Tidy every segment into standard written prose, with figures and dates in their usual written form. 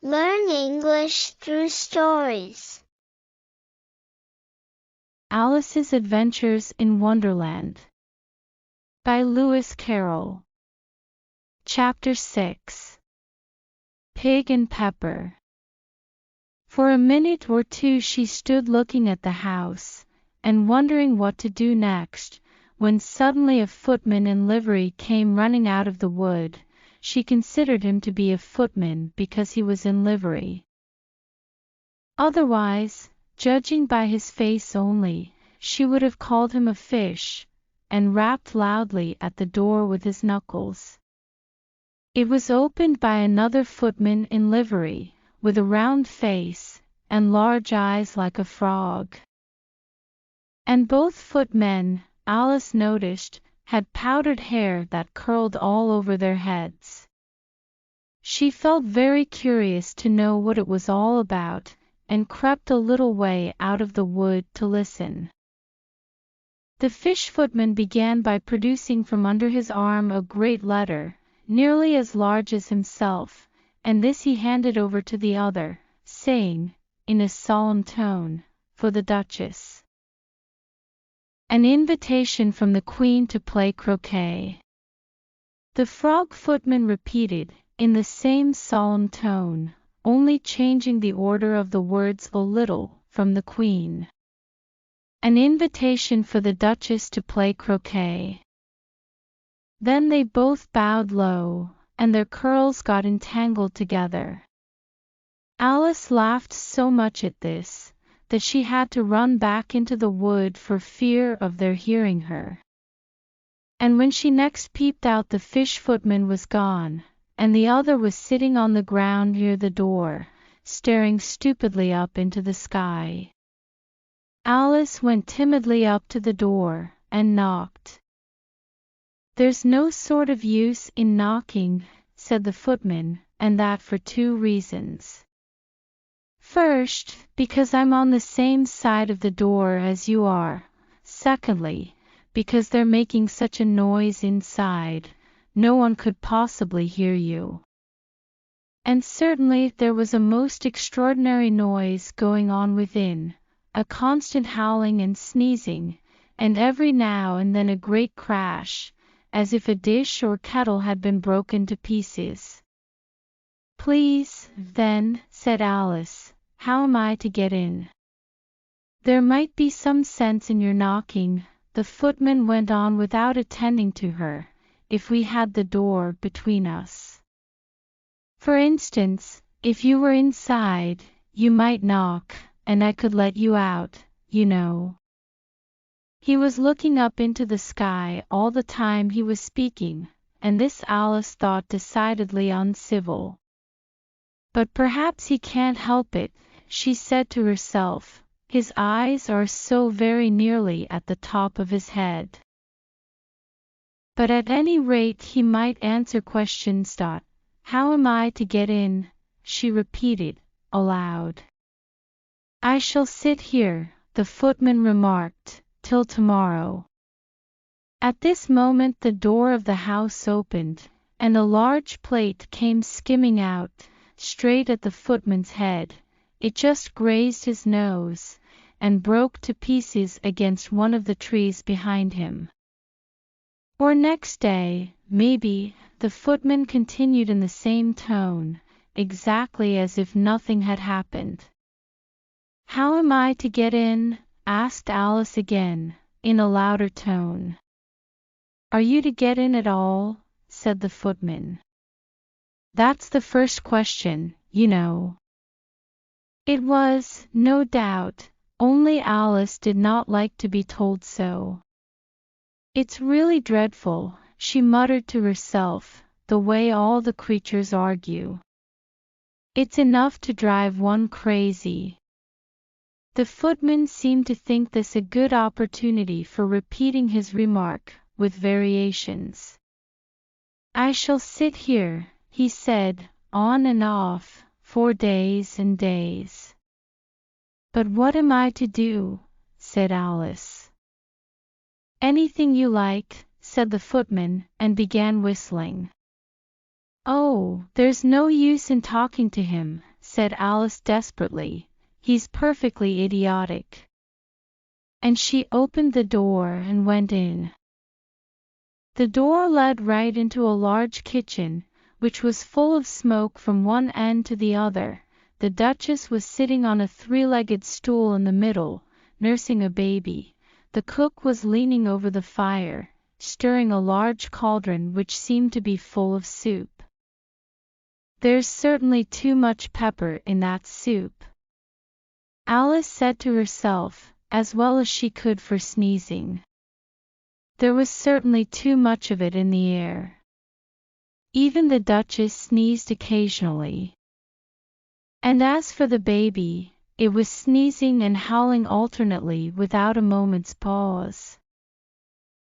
Learn English through stories. Alice's Adventures in Wonderland by Lewis Carroll. Chapter 6. Pig and Pepper. For a minute or two she stood looking at the house, and wondering what to do next, when suddenly a footman in livery came running out of the wood. She considered him to be a footman because he was in livery. Otherwise, judging by his face only, she would have called him a fish, and rapped loudly at the door with his knuckles. It was opened by another footman in livery, with a round face, and large eyes like a frog. And both footmen, Alice noticed, had powdered hair that curled all over their heads. She felt very curious to know what it was all about, and crept a little way out of the wood to listen. The fish footman began by producing from under his arm a great letter, nearly as large as himself, and this he handed over to the other, saying, in a solemn tone, "For the Duchess." An invitation from the Queen to play croquet. The frog footman repeated, in the same solemn tone, only changing the order of the words a little, from the Queen. An invitation for the Duchess to play croquet. Then they both bowed low, and their curls got entangled together. Alice laughed so much at this, that she had to run back into the wood for fear of their hearing her. And when she next peeped out, the fish footman was gone, and the other was sitting on the ground near the door, staring stupidly up into the sky. Alice went timidly up to the door, and knocked. "There's no sort of use in knocking," said the footman, "and that for two reasons. First, because I'm on the same side of the door as you are. Secondly, because they're making such a noise inside, no one could possibly hear you." And certainly there was a most extraordinary noise going on within, a constant howling and sneezing, and every now and then a great crash, as if a dish or kettle had been broken to pieces. "Please, then," said Alice, "how am I to get in?" "There might be some sense in your knocking," the footman went on without attending to her, "if we had the door between us. For instance, if you were inside, you might knock, and I could let you out, you know." He was looking up into the sky all the time he was speaking, and this Alice thought decidedly uncivil. "But perhaps he can't help it," she said to herself, "his eyes are so very nearly at the top of his head. But at any rate he might answer questions. How am I to get in?" she repeated, aloud. "I shall sit here," the footman remarked, "till tomorrow." At this moment the door of the house opened, and a large plate came skimming out, straight at the footman's head. It just grazed his nose, and broke to pieces against one of the trees behind him. "Or next day, maybe," the footman continued in the same tone, exactly as if nothing had happened. "How am I to get in?" asked Alice again, in a louder tone. "Are you to get in at all?" said the footman. "That's the first question, you know." It was, no doubt, only Alice did not like to be told so. "It's really dreadful," she muttered to herself, "the way all the creatures argue. It's enough to drive one crazy." The footman seemed to think this a good opportunity for repeating his remark, with variations. "I shall sit here," he said, "on and off, for days and days." "But what am I to do?" said Alice. "Anything you like," said the footman, and began whistling. "Oh, there's no use in talking to him," said Alice desperately. "He's perfectly idiotic." And she opened the door and went in. The door led right into a large kitchen, which was full of smoke from one end to the other. The Duchess was sitting on a three-legged stool in the middle, nursing a baby. The cook was leaning over the fire, stirring a large cauldron which seemed to be full of soup. "There's certainly too much pepper in that soup," Alice said to herself, as well as she could for sneezing. There was certainly too much of it in the air. Even the Duchess sneezed occasionally. And as for the baby, it was sneezing and howling alternately without a moment's pause.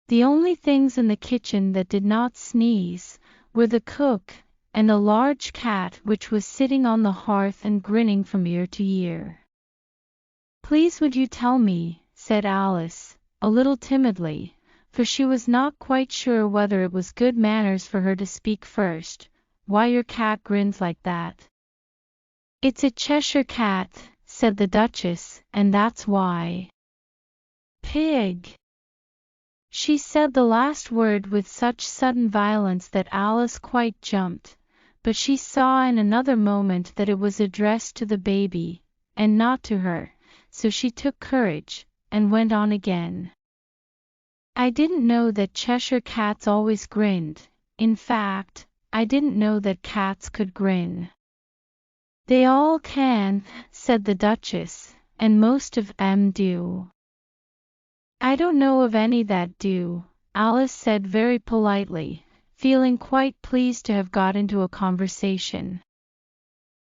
The only things in the kitchen that did not sneeze were the cook and a large cat which was sitting on the hearth and grinning from ear to ear. "Please would you tell me," said Alice, a little timidly, for she was not quite sure whether it was good manners for her to speak first, "why your cat grins like that?" "It's a Cheshire cat," said the Duchess, "and that's why." "Pig!" She said the last word with such sudden violence that Alice quite jumped, but she saw in another moment that it was addressed to the baby, and not to her, so she took courage, and went on again. "I didn't know that Cheshire cats always grinned. In fact, I didn't know that cats could grin." "They all can," said the Duchess, "and most of 'em do." "I don't know of any that do," Alice said very politely, feeling quite pleased to have got into a conversation.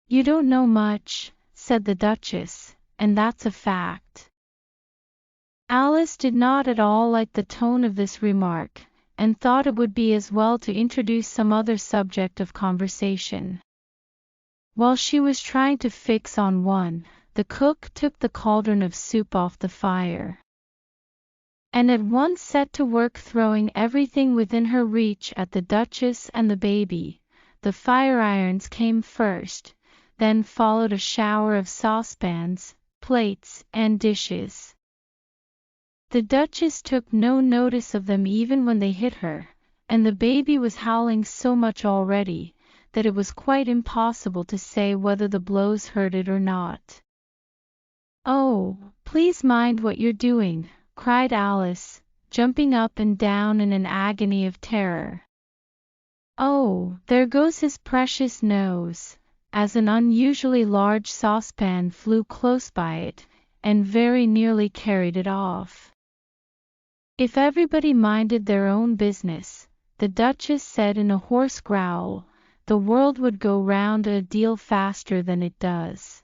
"You don't know much," said the Duchess, "and that's a fact." Alice did not at all like the tone of this remark, and thought it would be as well to introduce some other subject of conversation. While she was trying to fix on one, the cook took the cauldron of soup off the fire, and at once set to work throwing everything within her reach at the Duchess and the baby. The fire irons came first, then followed a shower of saucepans, plates, and dishes. The Duchess took no notice of them even when they hit her, and the baby was howling so much already that it was quite impossible to say whether the blows hurt it or not. "Oh, please mind what you're doing," cried Alice, jumping up and down in an agony of terror. "Oh, there goes his precious nose," as an unusually large saucepan flew close by it, and very nearly carried it off. "If everybody minded their own business," the Duchess said in a hoarse growl, "the world would go round a deal faster than it does."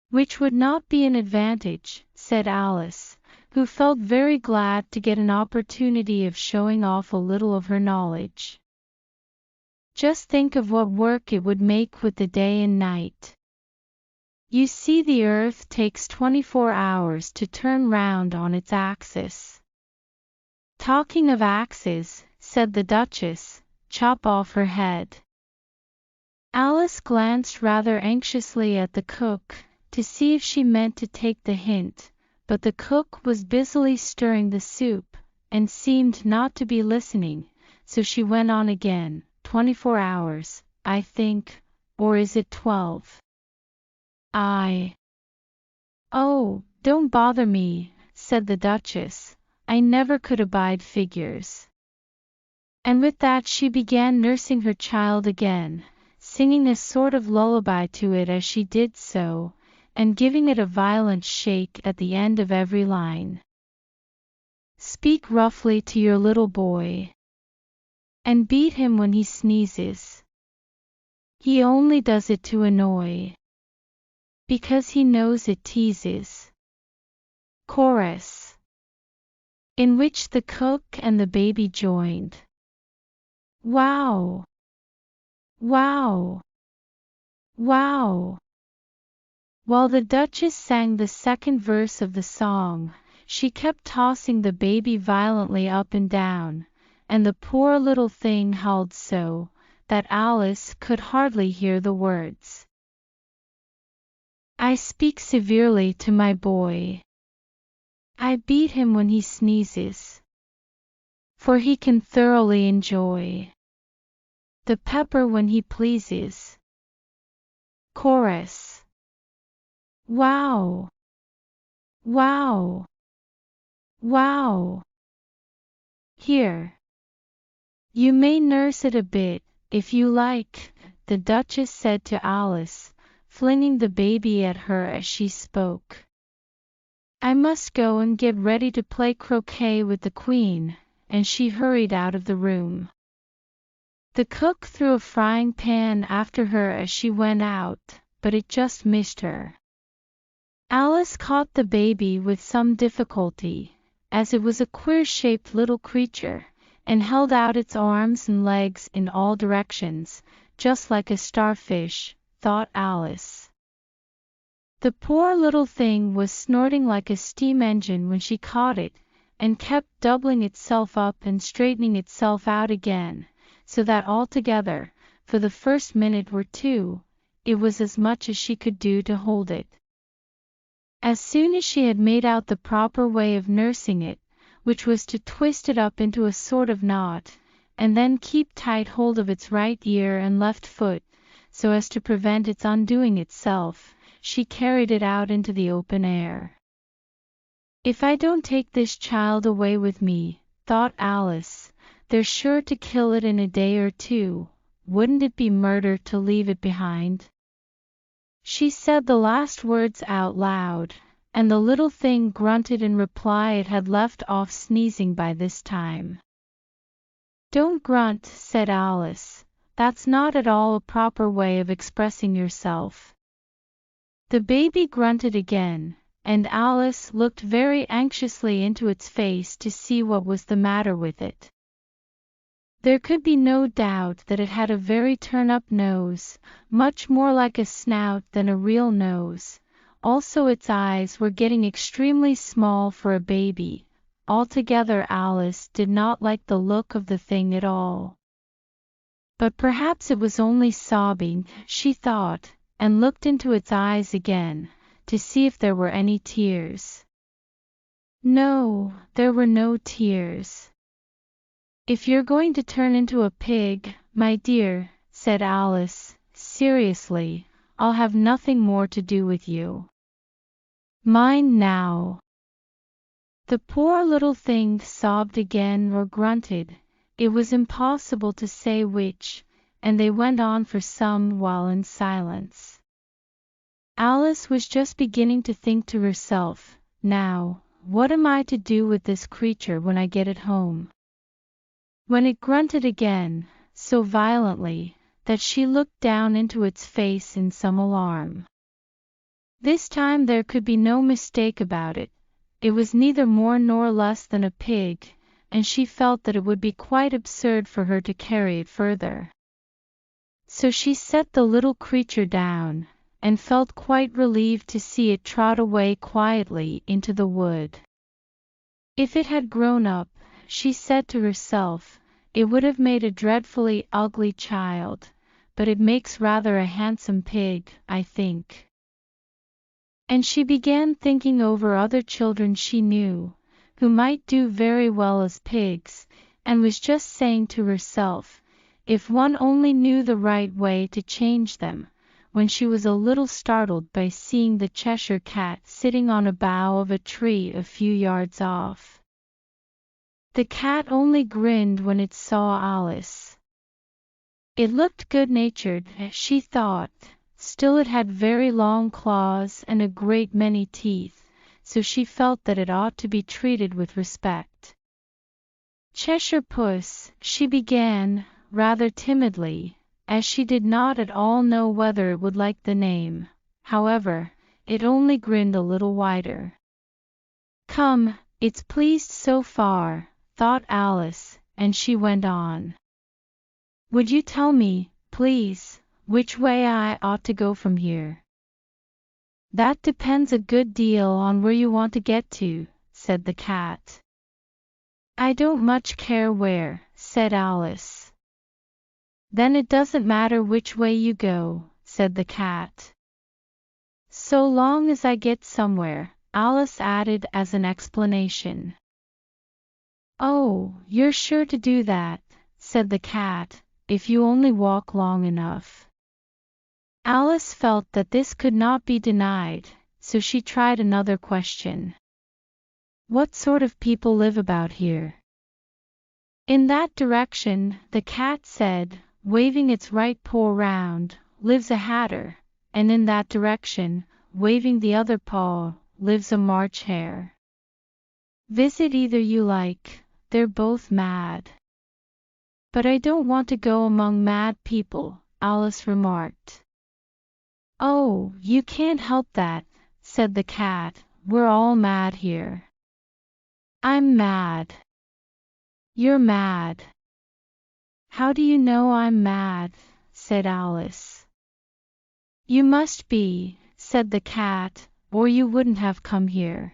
"Which would not be an advantage," said Alice, who felt very glad to get an opportunity of showing off a little of her knowledge. "Just think of what work it would make with the day and night. You see, the earth takes 24 hours to turn round on its axis." "Talking of axes," said the Duchess, "chop off her head." Alice glanced rather anxiously at the cook, to see if she meant to take the hint, but the cook was busily stirring the soup, and seemed not to be listening, so she went on again. 24 hours, I think, or is it 12? Oh, don't bother me," said the Duchess, "I never could abide figures." And with that she began nursing her child again, singing a sort of lullaby to it as she did so, and giving it a violent shake at the end of every line. "Speak roughly to your little boy, and beat him when he sneezes. He only does it to annoy, because he knows it teases." Chorus, in which the cook and the baby joined. "Wow! Wow! Wow!" While the Duchess sang the second verse of the song, she kept tossing the baby violently up and down, and the poor little thing howled so that Alice could hardly hear the words. I speak severely to my boy. I beat him when he sneezes, for he can thoroughly enjoy the pepper when he pleases. Chorus. Wow! Wow! Wow! Here. You may nurse it a bit, if you like, the Duchess said to Alice, flinging the baby at her as she spoke. I must go and get ready to play croquet with the Queen, and she hurried out of the room. The cook threw a frying pan after her as she went out, but it just missed her. Alice caught the baby with some difficulty, as it was a queer-shaped little creature, and held out its arms and legs in all directions, just like a starfish, thought Alice. The poor little thing was snorting like a steam engine when she caught it, and kept doubling itself up and straightening itself out again, so that altogether, for the first minute or two, it was as much as she could do to hold it. As soon as she had made out the proper way of nursing it, which was to twist it up into a sort of knot, and then keep tight hold of its right ear and left foot, so as to prevent its undoing itself, she carried it out into the open air. If I don't take this child away with me, thought Alice, they're sure to kill it in a day or two. Wouldn't it be murder to leave it behind? She said the last words out loud, and the little thing grunted in reply. It had left off sneezing by this time. Don't grunt, said Alice. That's not at all a proper way of expressing yourself. The baby grunted again, and Alice looked very anxiously into its face to see what was the matter with it. There could be no doubt that it had a very turn-up nose, much more like a snout than a real nose. Also its eyes were getting extremely small for a baby. Altogether Alice did not like the look of the thing at all. But perhaps it was only sobbing, she thought, and looked into its eyes again, to see if there were any tears. No, there were no tears. If you're going to turn into a pig, my dear, said Alice, seriously, I'll have nothing more to do with you. Mind now. The poor little thing sobbed again or grunted, it was impossible to say which, and they went on for some while in silence. Alice was just beginning to think to herself, now, what am I to do with this creature when I get it home? When it grunted again, so violently, that she looked down into its face in some alarm. This time there could be no mistake about it. It was neither more nor less than a pig, and she felt that it would be quite absurd for her to carry it further. So she set the little creature down, and felt quite relieved to see it trot away quietly into the wood. If it had grown up, she said to herself, it would have made a dreadfully ugly child, but it makes rather a handsome pig, I think. And she began thinking over other children she knew, who might do very well as pigs, and was just saying to herself, if one only knew the right way to change them, when she was a little startled by seeing the Cheshire Cat sitting on a bough of a tree a few yards off. The cat only grinned when it saw Alice. It looked good-natured, she thought, still it had very long claws and a great many teeth, so she felt that it ought to be treated with respect. Cheshire Puss, she began, rather timidly, as she did not at all know whether it would like the name. However, it only grinned a little wider. Come, it's pleased so far, thought Alice, and she went on. Would you tell me, please, which way I ought to go from here? That depends a good deal on where you want to get to, said the cat. I don't much care where, said Alice. Then it doesn't matter which way you go, said the cat. So long as I get somewhere, Alice added as an explanation. Oh, you're sure to do that, said the cat, if you only walk long enough. Alice felt that this could not be denied, so she tried another question. What sort of people live about here? In that direction, the cat said, waving its right paw round, lives a hatter, and in that direction, waving the other paw, lives a March hare. Visit either you like, they're both mad. But I don't want to go among mad people, Alice remarked. Oh, you can't help that, said the cat, we're all mad here. I'm mad. You're mad. How do you know I'm mad? Said Alice. You must be, said the cat, or you wouldn't have come here.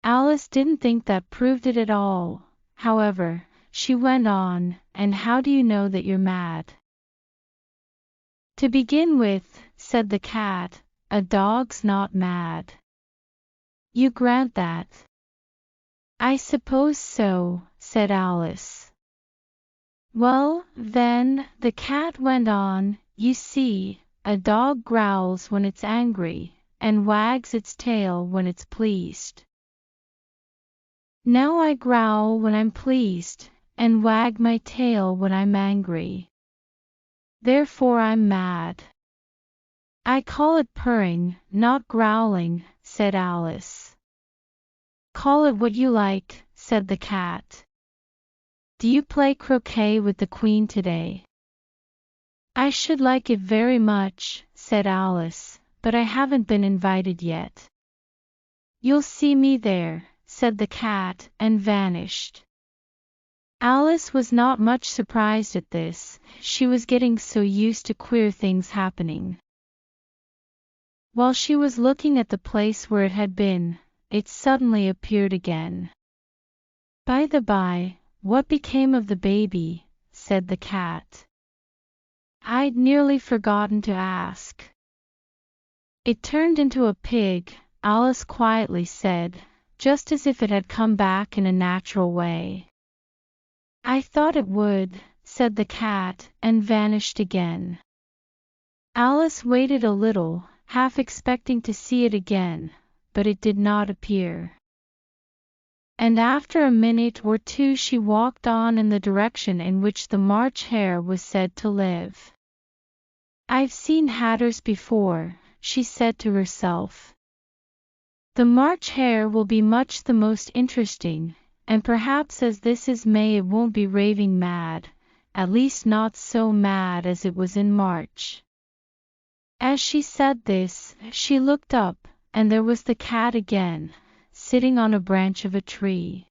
Alice didn't think that proved it at all. However, she went on, and how do you know that you're mad? To begin with, said the cat, a dog's not mad. You grant that? I suppose so, said Alice. Well, then, the cat went on, you see, a dog growls when it's angry, and wags its tail when it's pleased. Now I growl when I'm pleased, and wag my tail when I'm angry. Therefore I'm mad. I call it purring, not growling, said Alice. Call it what you like, said the cat. Do you play croquet with the Queen today? I should like it very much, said Alice, but I haven't been invited yet. You'll see me there, said the cat, and vanished. Alice was not much surprised at this, she was getting so used to queer things happening. While she was looking at the place where it had been, it suddenly appeared again. By the by, what became of the baby? Said the cat. I'd nearly forgotten to ask. It turned into a pig, Alice quietly said, just as if it had come back in a natural way. I thought it would, said the cat, and vanished again. Alice waited a little, half expecting to see it again, but it did not appear. And after a minute or two she walked on in the direction in which the March hare was said to live. I've seen hatters before, she said to herself. The March hare will be much the most interesting, and perhaps as this is May it won't be raving mad, at least not so mad as it was in March. As she said this, she looked up, and there was the cat again, sitting on a branch of a tree.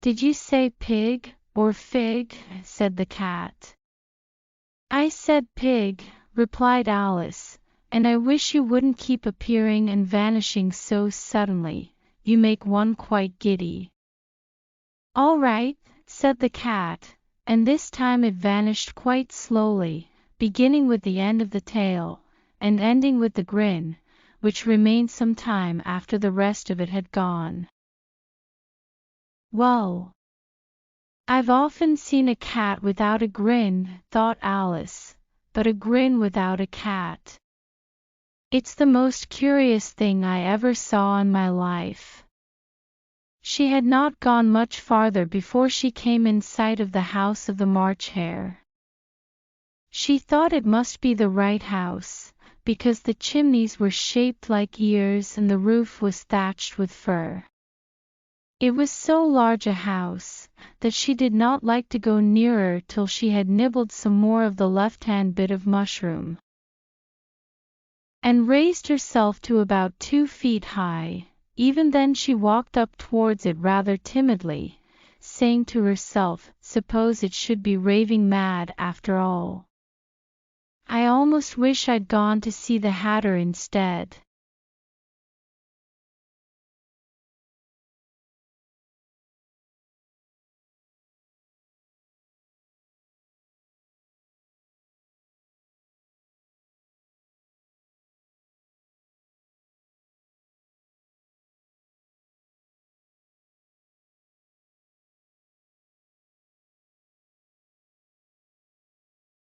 Did you say pig, or fig? Said the cat. I said pig, replied Alice, and I wish you wouldn't keep appearing and vanishing so suddenly, you make one quite giddy. All right, said the cat, and this time it vanished quite slowly, beginning with the end of the tail, and ending with the grin, which remained some time after the rest of it had gone. Well, I've often seen a cat without a grin, thought Alice, but a grin without a cat. It's the most curious thing I ever saw in my life. She had not gone much farther before she came in sight of the house of the March hare. She thought it must be the right house, because the chimneys were shaped like ears and the roof was thatched with fur. It was so large a house that she did not like to go nearer till she had nibbled some more of the left-hand bit of mushroom, and raised herself to about 2 feet high. Even then she walked up towards it rather timidly, saying to herself, suppose it should be raving mad after all. I almost wish I'd gone to see the hatter instead.